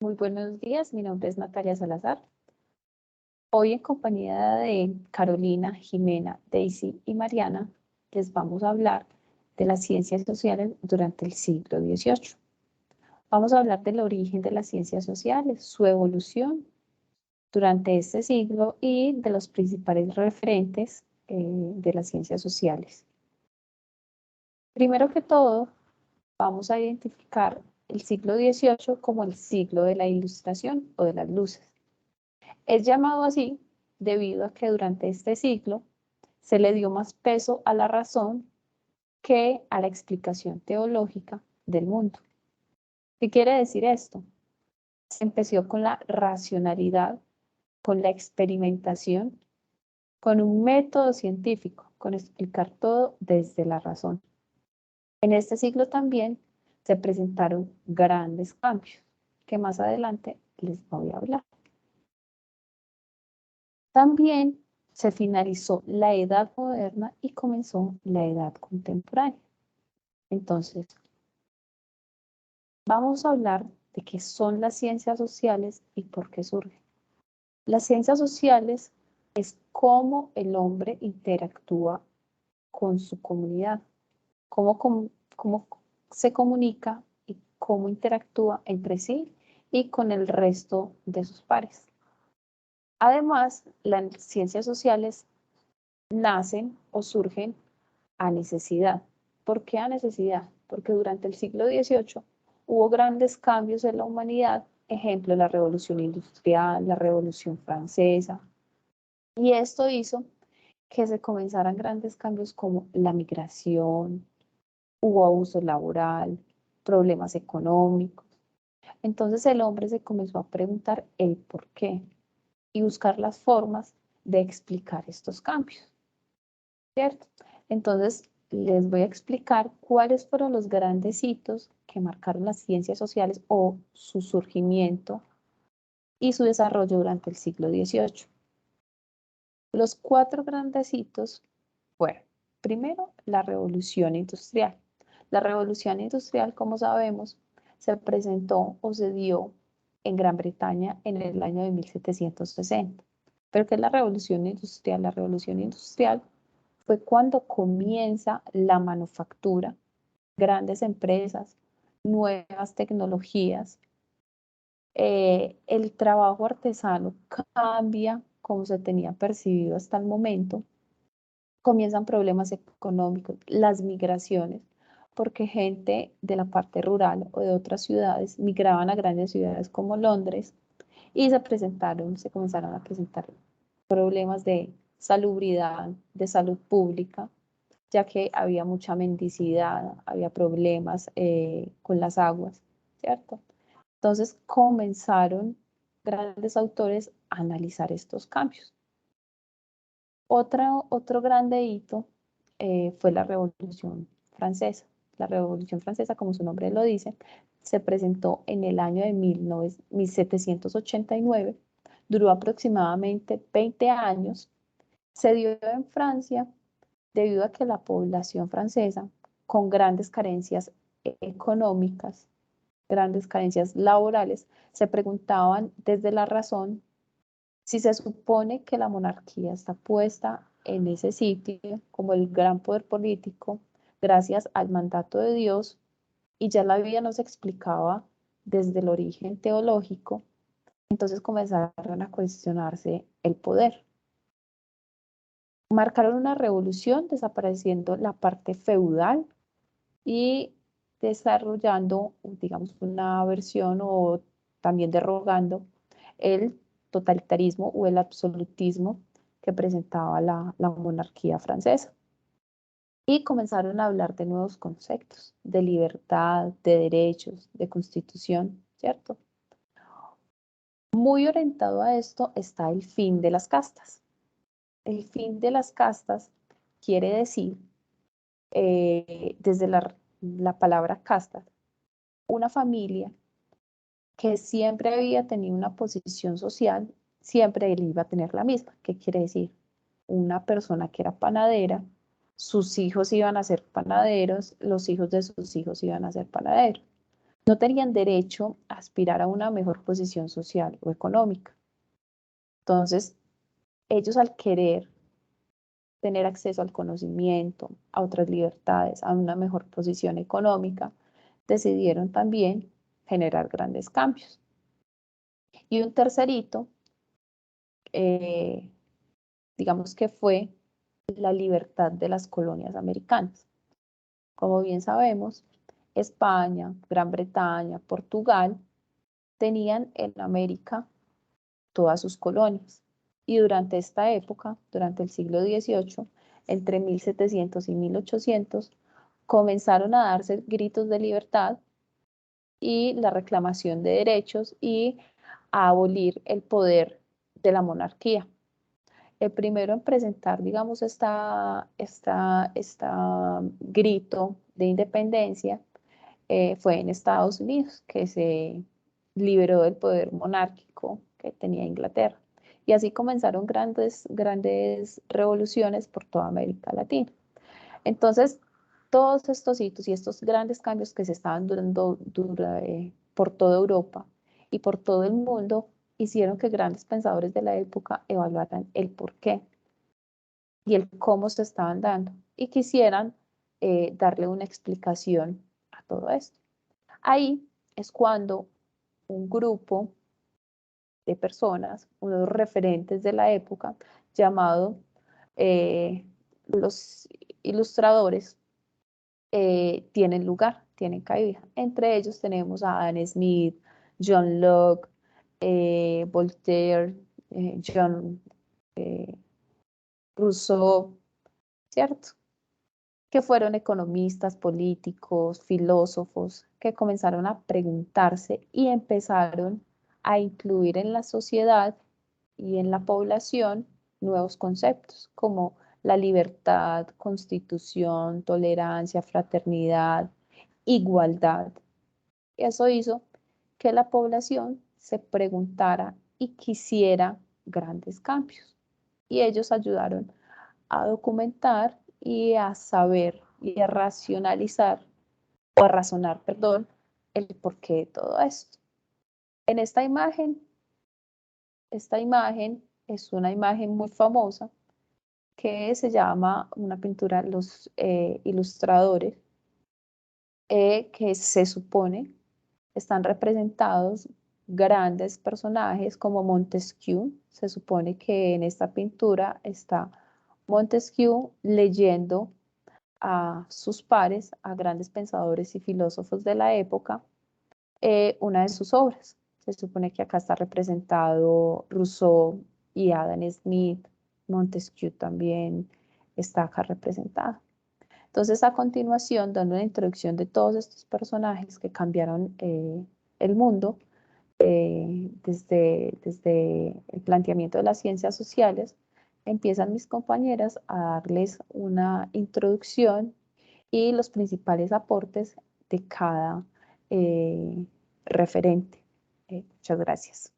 Muy buenos días, mi nombre es Natalia Salazar. Hoy en compañía de Carolina, Jimena, Daisy y Mariana les vamos a hablar de las ciencias sociales durante el siglo XVIII. Vamos a hablar del origen de las ciencias sociales, su evolución durante este siglo y de los principales referentes de las ciencias sociales. Primero que todo, vamos a identificar el siglo XVIII como el siglo de la Ilustración o de las luces. Es llamado así debido a que durante este siglo se le dio más peso a la razón que a la explicación teológica del mundo. ¿Qué quiere decir esto? Se empezó con la racionalidad, con la experimentación, con un método científico, con explicar todo desde la razón. En este siglo también se presentaron grandes cambios, que más adelante les voy a hablar. También se finalizó la Edad Moderna y comenzó la Edad Contemporánea. Entonces, vamos a hablar de qué son las ciencias sociales y por qué surgen. Las ciencias sociales es cómo el hombre interactúa con su comunidad, cómo se comunica y cómo interactúa entre sí y con el resto de sus pares. Además, las ciencias sociales nacen o surgen a necesidad. ¿Por qué a necesidad? Porque durante el siglo XVIII hubo grandes cambios en la humanidad, ejemplo, la Revolución Industrial, la Revolución Francesa, y esto hizo que se comenzaran grandes cambios como la migración, hubo abuso laboral, problemas económicos. Entonces el hombre se comenzó a preguntar el por qué y buscar las formas de explicar estos cambios, ¿cierto? Entonces les voy a explicar cuáles fueron los grandes hitos que marcaron las ciencias sociales o su surgimiento y su desarrollo durante el siglo XVIII. Los 4 grandes hitos fueron, primero, la revolución industrial. La revolución industrial, como sabemos, se presentó o se dio en Gran Bretaña en el año de 1760. ¿Pero qué es la revolución industrial? La revolución industrial fue cuando comienza la manufactura, grandes empresas, nuevas tecnologías, el trabajo artesano cambia como se tenía percibido hasta el momento, comienzan problemas económicos, las migraciones, porque gente de la parte rural o de otras ciudades migraban a grandes ciudades como Londres y se comenzaron a presentar problemas de salubridad, de salud pública, ya que había mucha mendicidad, había problemas con las aguas, ¿cierto? Entonces comenzaron grandes autores a analizar estos cambios. Otro grande hito fue la Revolución Francesa. La Revolución Francesa, como su nombre lo dice, se presentó en el año de 1789, duró aproximadamente 20 años, se dio en Francia debido a que la población francesa, con grandes carencias económicas, grandes carencias laborales, se preguntaban desde la razón si se supone que la monarquía está puesta en ese sitio como el gran poder político gracias al mandato de Dios y ya la Biblia nos explicaba desde el origen teológico, entonces comenzaron a cuestionarse el poder. Marcaron una revolución desapareciendo la parte feudal y desarrollando, digamos, una versión o también derogando el totalitarismo o el absolutismo que presentaba la monarquía francesa. Y comenzaron a hablar de nuevos conceptos, de libertad, de derechos, de constitución, ¿cierto? Muy orientado a esto está el fin de las castas. El fin de las castas quiere decir, desde la palabra casta, una familia que siempre había tenido una posición social, siempre él iba a tener la misma. ¿Qué quiere decir? Una persona que era panadera, sus hijos iban a ser panaderos, los hijos de sus hijos iban a ser panaderos. no tenían derecho a aspirar a una mejor posición social o económica. Entonces, ellos al querer tener acceso al conocimiento, a otras libertades, a una mejor posición económica, decidieron también generar grandes cambios. Y un tercer hito, digamos que fue la libertad de las colonias americanas. Como bien sabemos, España, Gran Bretaña, Portugal tenían en América todas sus colonias. Y durante esta época, durante el siglo XVIII, entre 1700 y 1800, comenzaron a darse gritos de libertad y la reclamación de derechos y a abolir el poder de la monarquía. El primero en presentar, digamos, esta grito de independencia fue en Estados Unidos, que se liberó del poder monárquico que tenía Inglaterra. Y así comenzaron grandes revoluciones por toda América Latina. Entonces, todos estos hitos y estos grandes cambios que se estaban dando por toda Europa y por todo el mundo hicieron que grandes pensadores de la época evaluaran el por qué y el cómo se estaban dando y quisieran darle una explicación a todo esto. Ahí es cuando un grupo de personas, unos referentes de la época, llamado los ilustradores, tienen lugar, tienen cabida. Entre ellos tenemos a Adam Smith, John Locke, Voltaire, John Rousseau, ¿cierto? Que fueron economistas, políticos, filósofos, que comenzaron a preguntarse y empezaron a incluir en la sociedad y en la población nuevos conceptos como la libertad, constitución, tolerancia, fraternidad, igualdad. Eso hizo que la población se preguntara y quisiera grandes cambios. Y ellos ayudaron a documentar y a saber y a racionalizar o a razonar, perdón, el porqué de todo esto. En esta imagen es una imagen muy famosa que se llama una pintura Los Ilustradores, que se supone están representados grandes personajes como Montesquieu. Se supone que en esta pintura está Montesquieu leyendo a sus pares, a grandes pensadores y filósofos de la época, una de sus obras. Se supone que acá está representado Rousseau y Adam Smith, Montesquieu también está acá representado. Entonces, a continuación, dando una introducción de todos estos personajes que cambiaron el mundo desde el planteamiento de las ciencias sociales, empiezan mis compañeras a darles una introducción y los principales aportes de cada referente. Muchas gracias.